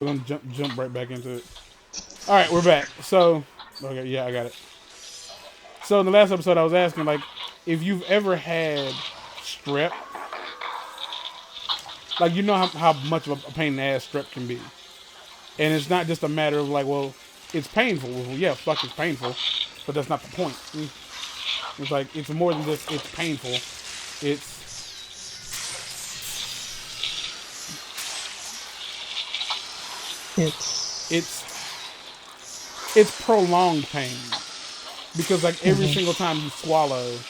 We're gonna jump right back into it. All right, we're back. So, okay, yeah, I got it. So in the last episode, I was asking like if you've ever had strep, like you know how much of a pain in the ass strep can be, and it's not just a matter of like, well, it's painful. Well, yeah, fuck, it's painful, but that's not the point. It's like it's more than just it's painful. It's It's it's it's prolonged pain because like every mhm. single time you swallow,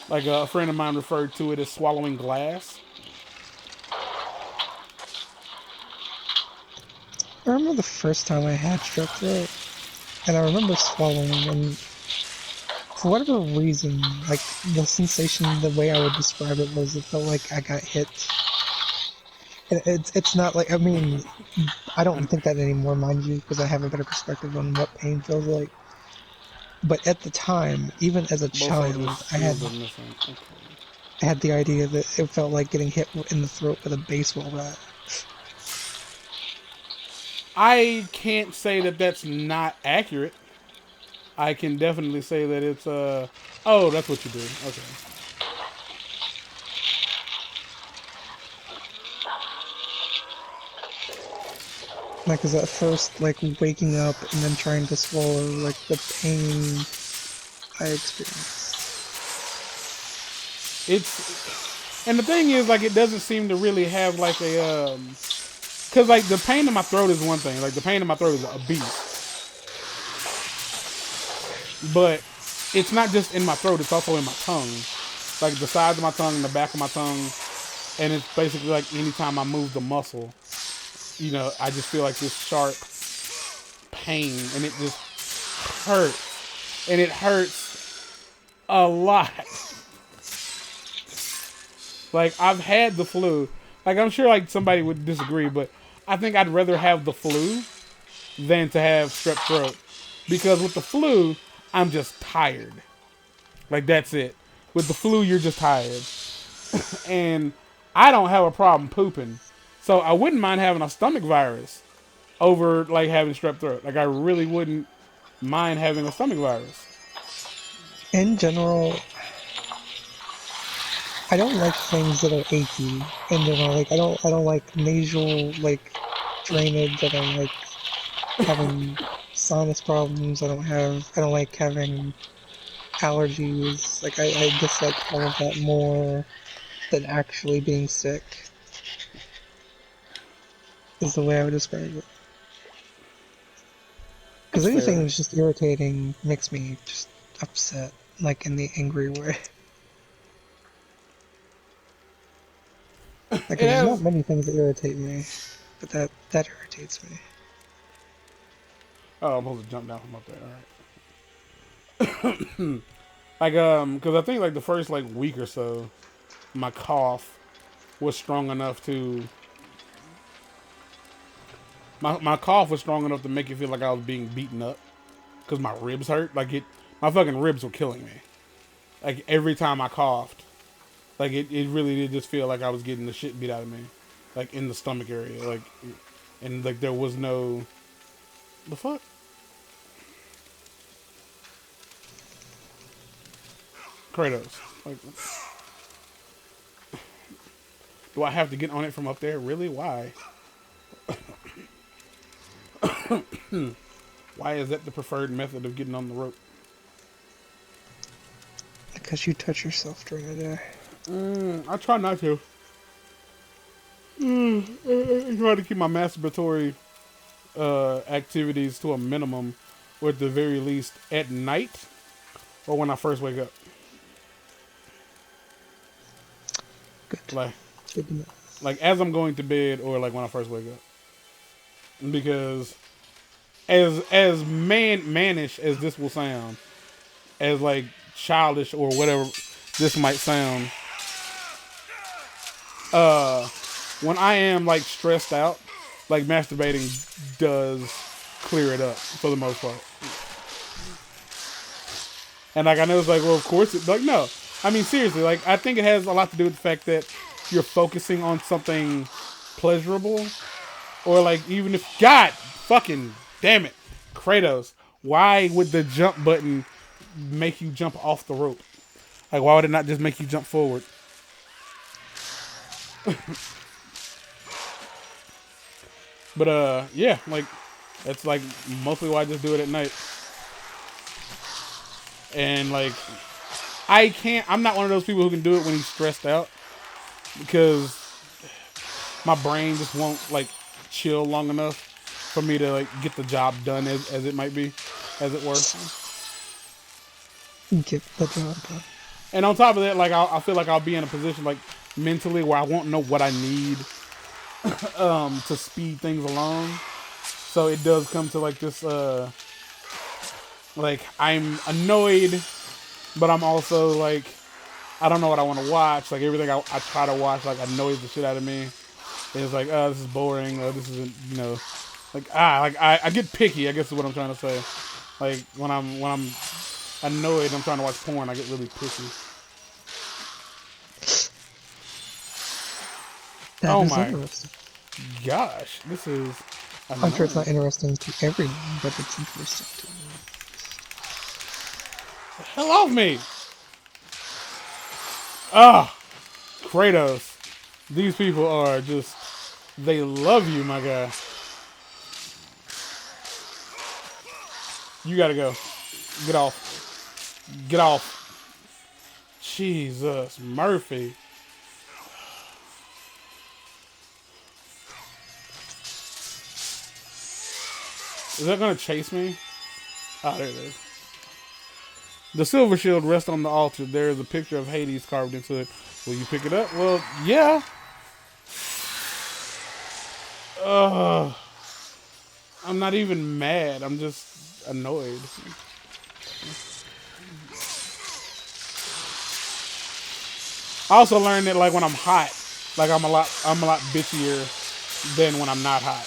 like a friend of mine referred to it as swallowing glass. I remember the first time I had strep throat, and I remember swallowing, and for whatever reason, like the sensation, the way I would describe it was it felt like I got hit. And it's not like, I mean, I don't think that anymore, mind you, because I have a better perspective on what pain feels like. But at the time, even as a Both soldiers' child, shields are missing. Okay. I had the idea that it felt like getting hit in the throat with a baseball bat. I can't say that that's not accurate. I can definitely say that it's oh, that's what you do. Okay. Like, 'cause at first, like, waking up and then trying to swallow, like, the pain I experienced. It's and the thing is like it doesn't seem to really have like a cuz like the pain in my throat is one thing. Like the pain in my throat is a beast. But it's not just in my throat, it's also in my tongue. Like the sides of my tongue and the back of my tongue. And it's basically like anytime I move the muscle, you know, I just feel like this sharp pain and it just hurts. And it hurts a lot. Like I've had the flu. Like I'm sure like somebody would disagree, but I think I'd rather have the flu than to have strep throat. Because with the flu, I'm just tired. Like that's it. With the flu, you're just tired. And I don't have a problem pooping. So I wouldn't mind having a stomach virus over like having strep throat. Like I really wouldn't mind having a stomach virus. In general, I don't like things that are achy. In general, like, I don't like nasal, like, drainage. I don't like having sinus problems. I don't like having allergies. Like, I dislike all of that more than actually being sick, is the way I would describe it. Because That's anything fair. that's just irritating makes me just upset, like in the angry way. Like, It 'cause there's not has. many things that irritate me, but that irritates me. Oh, I'm supposed to jump down from up there. All right. Like because I think like the first like week or so, my cough was strong enough to my cough was strong enough to make it feel like I was being beaten up because my ribs hurt. Like it, my fucking ribs were killing me. Like every time I coughed, like it really did just feel like I was getting the shit beat out of me, like in the stomach area. Like, and like there was no the fuck Kratos. Like, do I have to get on it from up there? Really? Why? Why is that the preferred method of getting on the rope? Because you touch yourself during the day. I try not to. I try to keep my masturbatory activities to a minimum, or at the very least at night or when I first wake up. Good. Like, Good to know. like as I'm going to bed or like when I first wake up. Because as mannish as this will sound, as like childish or whatever this might sound, when I am like stressed out, like masturbating does clear it up for the most part. And like I know it's like, well, of course, like no, I mean seriously, like I think it has a lot to do with the fact that you're focusing on something pleasurable, Or like even if God fucking damn it, Kratos, why would the jump button make you jump off the rope? Like why would it not just make you jump forward? But yeah, like that's like mostly why I just do it at night. And like I'm not one of those people who can do it when he's stressed out because my brain just won't like chill long enough for me to like get the job done as it might be, as it were. Get the job done. And on top of that, like I feel like I'll be in a position like mentally where I won't know what I need to speed things along. So it does come to like this like I'm annoyed, but I'm also like I don't know what I want to watch. Like everything I try to watch like annoys the shit out of me. It's like, oh, this is boring. Oh, this isn't, you know, like I get picky. I guess is what I'm trying to say. Like when I'm annoyed, and I'm trying to watch porn. I get really picky. That Oh is my interesting. gosh, this is. I'm sure it's not interesting to everyone, but it's interesting to me. The hell off me! Ah, Kratos. These people are just. They love you, my guy. You gotta go. Get off. Get off. Jesus, Murphy. Is that gonna chase me? Oh, there it is. The silver shield rests on the altar. There is a picture of Hades carved into it. Will you pick it up? Well, yeah. I'm not even mad. I'm just annoyed. I also learned that like when I'm hot, like I'm a lot bitchier than when I'm not hot.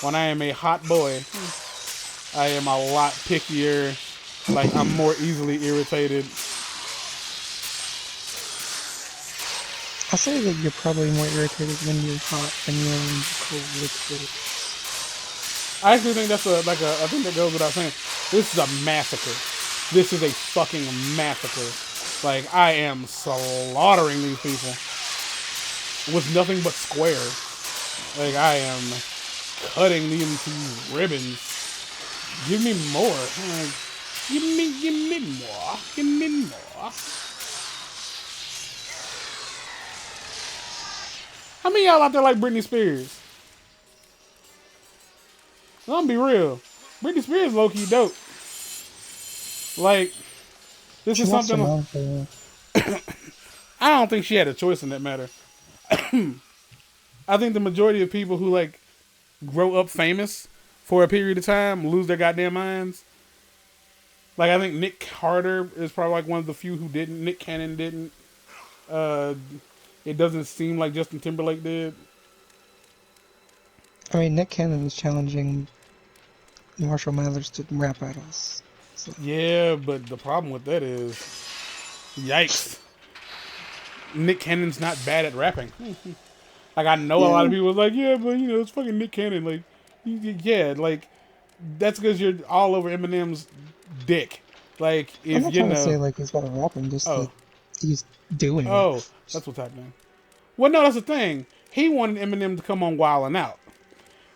When I am a hot boy, I am a lot pickier. Like I'm more easily irritated. I say that you're probably more irritated when you're hot than you're in cold liquid. I actually think that's I think that goes without saying. This is a massacre. This is a fucking massacre. Like I am slaughtering these people with nothing but square. Like I am cutting them into ribbons. Give me more. Like, give me more. Give me more. How many of y'all out there like Britney Spears? I'm gonna be real. Britney Spears low-key dope. Like, this She is lost her something. mom for I don't think she had a choice in that matter. I think the majority of people who like grow up famous for a period of time lose their goddamn minds. Like I think Nick Carter is probably like one of the few who didn't. Nick Cannon didn't. It doesn't seem like Justin Timberlake did. I mean, Nick Cannon is challenging Marshall Mathers to rap battles. So. Yeah, but the problem with that is, yikes. Nick Cannon's not bad at rapping. Like I know a lot of people was like, yeah, but you know, it's fucking Nick Cannon. Like, yeah, like that's because you're all over Eminem's dick. Like if I'm not you trying know, to say like he's better rapping, just that he's doing oh, it. that's what's happening. Well, no, that's the thing. He wanted Eminem to come on Wild 'N Out,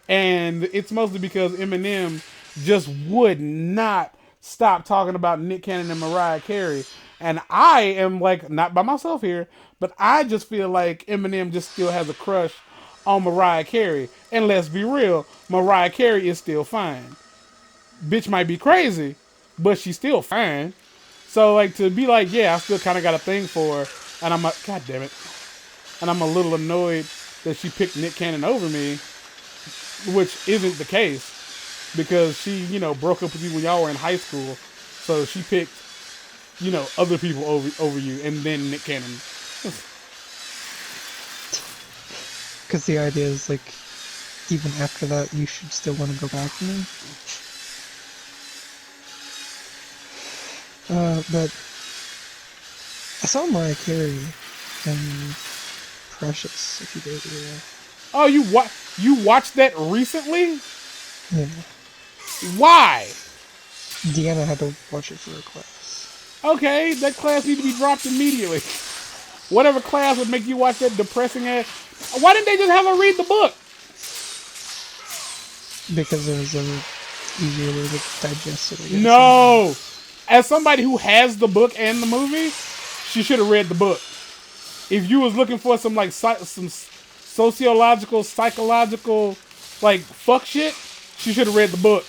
and it's mostly because Eminem just would not stop talking about Nick Cannon and Mariah Carey. And I am like not by myself here, but I just feel like Eminem just still has a crush on Mariah Carey. And let's be real, Mariah Carey is still fine. Bitch might be crazy, but she's still fine. So like to be like, yeah, I still kind of got a thing for her, and I'm like, god damn it, and I'm a little annoyed that she picked Nick Cannon over me, which isn't the case because she, you know, broke up with you when y'all were in high school, so she picked, you know, other people over you, and then Nick Cannon. Because the idea is like, even after that, you should still want to go back to me. But I saw Mariah Carey and Precious a few days ago. Oh, you what? You watched that recently? Yeah. Why? Deanna had to watch it for her class. Okay, that class needs to be dropped immediately. Whatever class would make you watch that depressing ass. Why didn't they just have her read the book? Because it was a easier way to digest it, I guess. No. As somebody who has the book and the movie, she should have read the book. If you was looking for some like some sociological, psychological, like fuck shit, she should have read the book.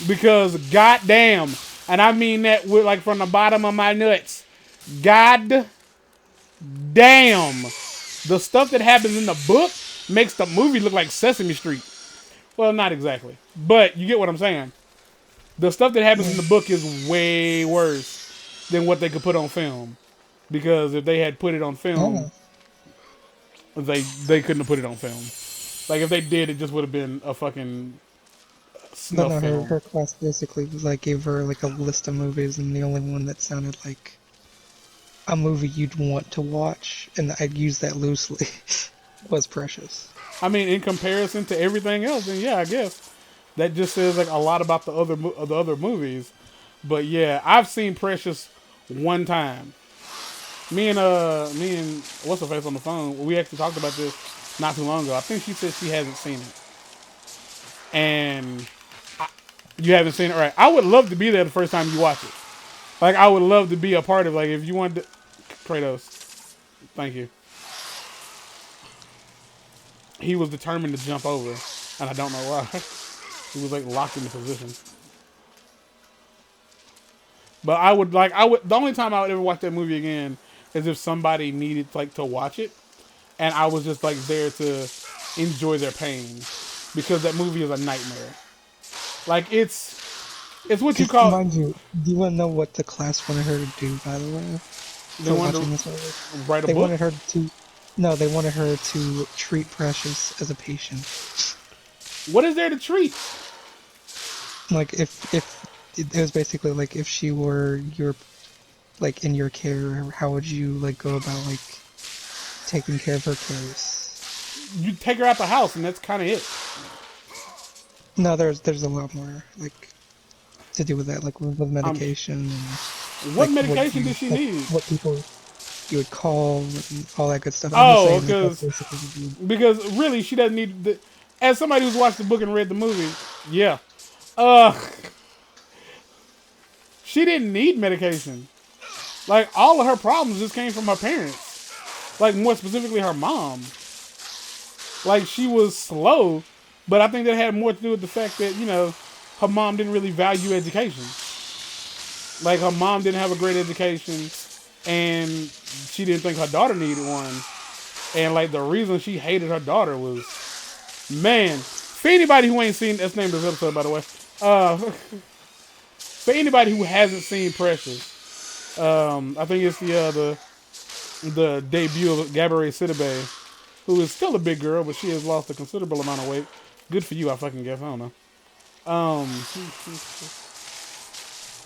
Because goddamn, and I mean that with like from the bottom of my nuts. God damn, the stuff that happens in the book makes the movie look like Sesame Street. Well, not exactly, but you get what I'm saying. The stuff that happens in the book is way worse than what they could put on film. Because if they had put it on film, they couldn't have put it on film. Like if they did, it just would have been a fucking But snuff no, film. her class basically like gave her like a list of movies, and the only one that sounded like a movie you'd want to watch, and I'd use that loosely, was Precious. I mean, in comparison to everything else, then yeah, I guess that just says like a lot about the other movies. But yeah, I've seen Precious one time. Me and what's her face on the phone. We actually talked about this not too long ago. I think she said she hasn't seen it, and you haven't seen it, right? I would love to be there the first time you watch it. Like I would love to be a part of. Like if you wanted to, Kratos, thank you. He was determined to jump over, and I don't know why. He was like locked in the position. But I would. The only time I would ever watch that movie again is if somebody needed like to watch it, and I was just like there to enjoy their pain, because that movie is a nightmare. Like it's what you call. Mind you, do you want to know what the class wanted her to do? By the way, They wanted watching this movie, to write a they book. wanted her to. No, they wanted her to treat Precious as a patient. What is there to treat? Like if it was basically like if she were your like in your care, how would you like go about like taking care of her case? You take her out the house, and that's kind of it. No, there's a lot more like to do with that, like with medication and what like, medication did she need? What people you would call and all that good stuff. Oh, because really, she doesn't need. As somebody who's watched the book and read the movie, yeah, uh, she didn't need medication. Like all of her problems just came from her parents. Like more specifically, her mom. Like she was slow, but I think that had more to do with the fact that her mom didn't really value education. Like her mom didn't have a great education, and she didn't think her daughter needed one. And like the reason she hated her daughter was, man. For anybody who ain't seen, that's named this episode by the way. For anybody who hasn't seen Precious, I think it's the debut of Gabourey Sidibe, who is still a big girl, but she has lost a considerable amount of weight. Good for you, I fucking guess. I don't know.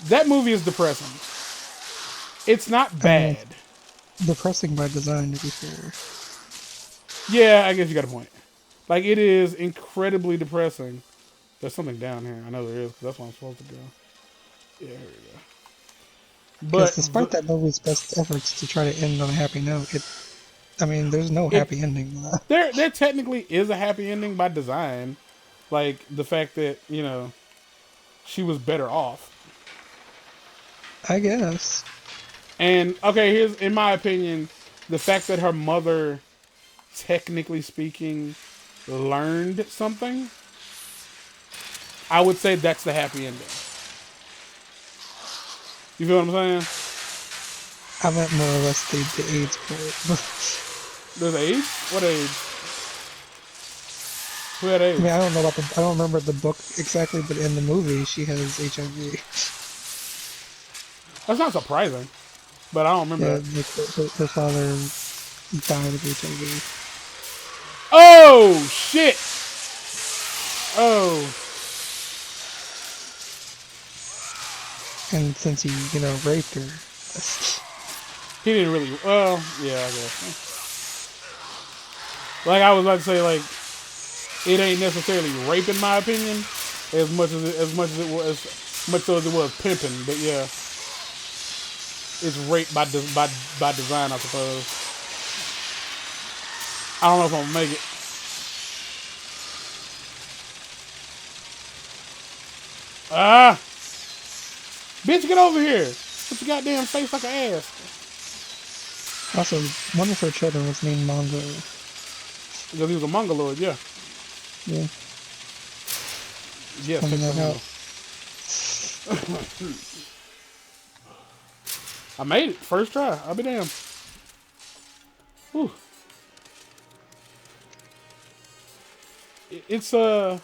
That movie is depressing. It's not bad. Depressing by design, to be fair. Yeah, I guess you got a point. Like, it is incredibly depressing. There's something down here. I know there is, because that's where I'm supposed to go. Yeah, here we go. But despite that movie's best efforts to try to end on a happy note, there's no happy ending. There technically is a happy ending by design. Like, the fact that, she was better off. I guess. And, okay, here's, in my opinion, the fact that her mother, technically speaking, learned something, I would say that's the happy ending. You feel what I'm saying? I meant more or less the AIDS part. There's AIDS? What AIDS? Who had AIDS? I mean, I don't remember the book exactly, but in the movie, she has HIV. That's not surprising, but I don't remember that. Her father died of HIV. Oh, shit! Oh. And since he, raped her... He didn't really... Well, yeah, I guess. Like I was about to say, like it ain't necessarily rape in my opinion, as much as it was as much so as it was pimping. But yeah, it's rape by design, I suppose. I don't know if I'm gonna make it. Ah, bitch, get over here! Put your goddamn face like an ass. Also, one of her children was named Mongo. Because he was a mongoloid, yeah. Yeah, Yeah, pointing sex that symbol. out. I made it. First try. I'll be damned. Whew. It's a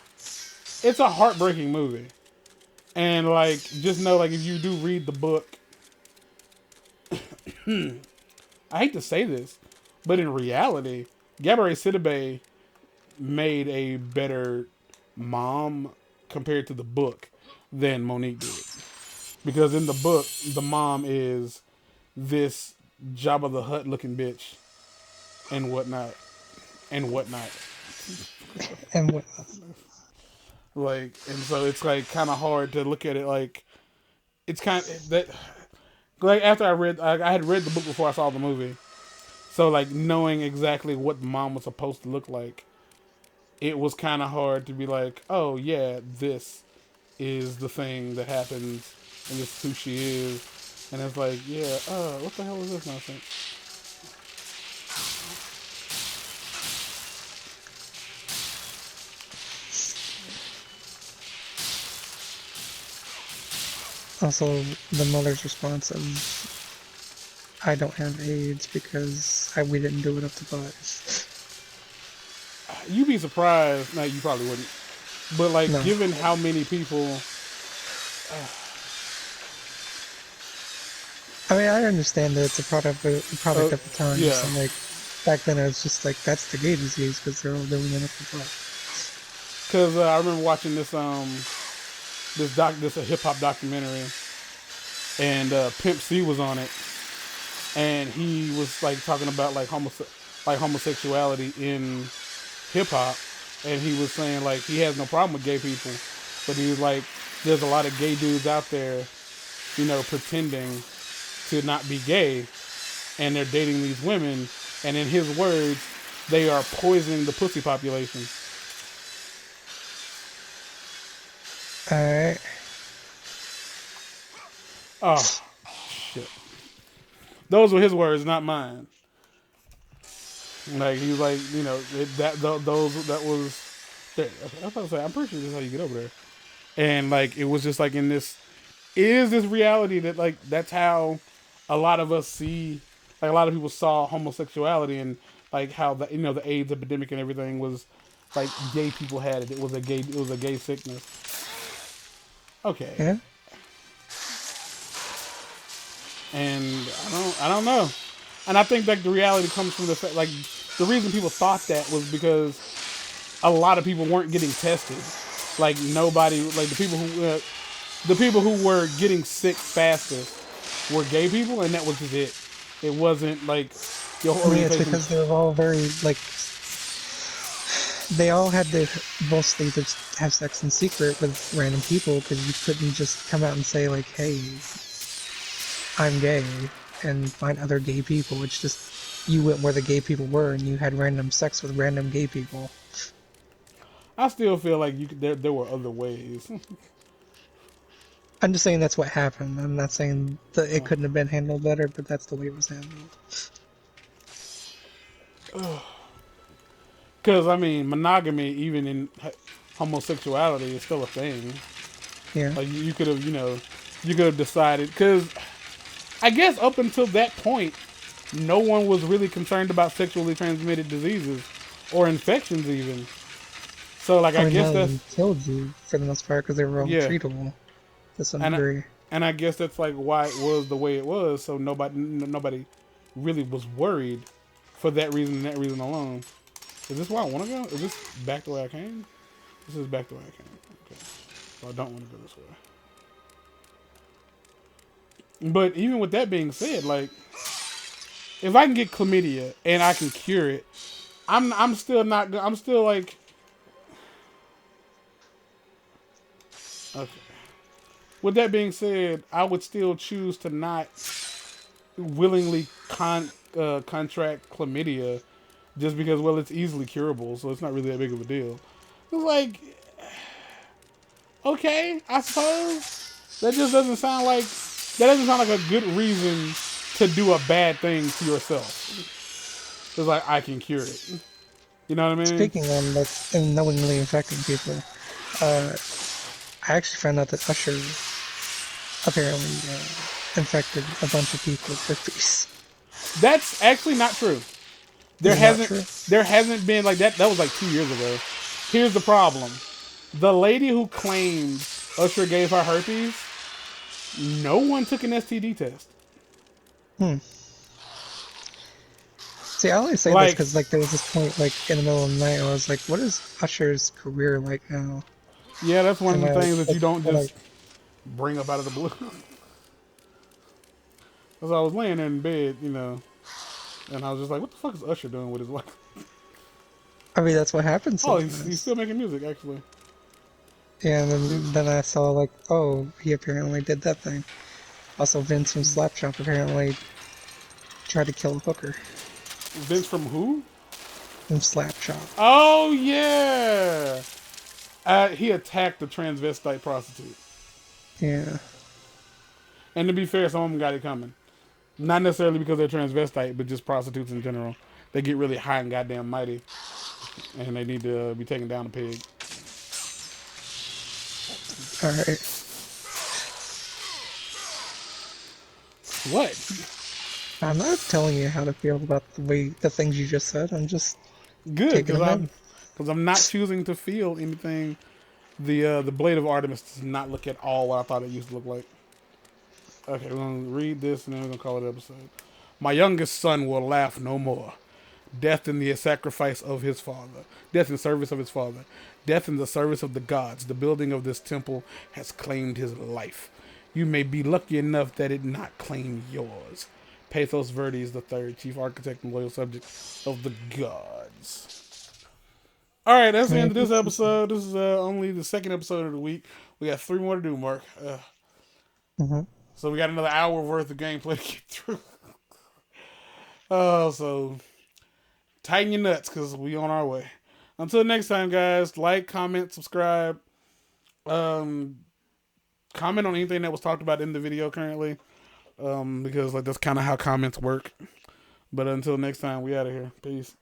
heartbreaking movie. And like just know like if you do read the book, I hate to say this, but in reality, Gabourey Sidibe made a better mom compared to the book than Monique did. Because in the book, the mom is this Jabba the Hutt looking bitch and whatnot. And whatnot. And what? Like, and so it's like kind of hard to look at it like, it's kind of that, like after I had read the book before I saw the movie. So like knowing exactly what the mom was supposed to look like, it was kind of hard to be like, oh yeah, this is the thing that happens, and this is who she is, and it's like, yeah, what the hell is this nonsense? Also, the mother's response of, I don't have AIDS because we didn't do it up to 5. You'd be surprised. No, you probably wouldn't. But like, No. given how many people, I mean, I understand that it's a product of the times, yeah, and like back then it was just like that's the gay disease because they're all doing it up to 5. because I remember watching this this a hip hop documentary, and Pimp C was on it, and he was like talking about like homosexuality in hip hop, and he was saying like he has no problem with gay people, but he was like, there's a lot of gay dudes out there, pretending to not be gay, and they're dating these women, and in his words, they are poisoning the pussy population. All right. Oh, shit. Those were his words, not mine. Like, he was like, that was... I was about to say, I'm pretty sure this is how you get over there. And, like, it was just, like, is this reality that, like, that's how a lot of us see... Like, a lot of people saw homosexuality and, like, how, the AIDS epidemic and everything was, like, gay people had it. It was a gay sickness. Okay. Yeah. And I don't know. And I think like the reality comes from the fact, like the reason people thought that was because a lot of people weren't getting tested. Like nobody, like the people who were getting sick fastest were gay people, and that was just it. It wasn't like your I mean, it's orientation. because they were all very like they all had to mostly just have sex in secret with random people because you couldn't just come out and say like, hey, I'm gay, and find other gay people. It's just you went where the gay people were and you had random sex with random gay people. I still feel like there were other ways. I'm just saying that's what happened. I'm not saying that it couldn't have been handled better, but that's the way it was handled. Because I mean, monogamy, even in homosexuality, is still a thing. Yeah. Like you could have, you could have decided. Because I guess up until that point, no one was really concerned about sexually transmitted diseases or infections, even. So, like, I mean, guess none of them that's killed you for the most part because they were all yeah, treatable to some and degree. I guess that's like why it was the way it was. So nobody really was worried for that reason and that reason alone. Is this where I want to go? Is this back the way I came? This is back the way I came. Okay, so I don't want to go this way. But even with that being said, like, if I can get chlamydia and I can cure it, I'm still not. I'm still like. Okay. With that being said, I would still choose to not willingly contract chlamydia just because, well, it's easily curable, so it's not really that big of a deal. It's like, okay, I suppose that just doesn't sound like a good reason to do a bad thing to yourself. It's like I can cure it. You know what I mean? Speaking on like unknowingly infecting people, uh, I actually found out that Usher apparently infected a bunch of people with herpes. That's actually not true. There Is it not hasn't true? there hasn't been like that. That was like 2 years ago. Here's the problem: the lady who claimed Usher gave her herpes, no one took an STD test. Hmm. See, I only say this Like, because like there was this point like in the middle of the night I was like, what is Usher's career like now? yeah, that's one of And the I things that you don't when I just bring up out of the blue. As I was laying there in bed, and I was just like, "What the fuck is Usher doing with his life?" I mean that's what happens Oh, he's sometimes. still making music actually. Yeah, and He- then I saw like, oh, he apparently did that thing. Also, Vince from Slapshot apparently tried to kill a hooker Vince from who? from Slapshot. Oh yeah, he attacked the transvestite prostitute. Yeah. And to be fair, some of them got it coming. Not necessarily because they're transvestite, but just prostitutes in general. They get really high and goddamn mighty, and they need to be taken down a peg. All right. What? I'm not telling you how to feel about the things you just said. I'm just Good, taking because them in. I'm not choosing to feel anything. The blade of Artemis does not look at all what I thought it used to look like. Okay, we're gonna read this and then we're gonna call it an episode. My youngest son will laugh no more. Death in the sacrifice of his father. Death in service of his father. Death in the service of the gods. The building of this temple has claimed his life. You may be lucky enough that it not claim yours. Pathos Verdes III, chief architect and loyal subject of the gods. All right, that's the end of this episode. This is only the second episode of the week. We got 3 more to do, Mark. Mm-hmm. So we got another hour worth of gameplay to get through. So tighten your nuts because we on our way. Until next time, guys, like, comment, subscribe. Um, Comment on anything that was talked about in the video currently. Because like that's kind of how comments work. But until next time, we out of here. Peace.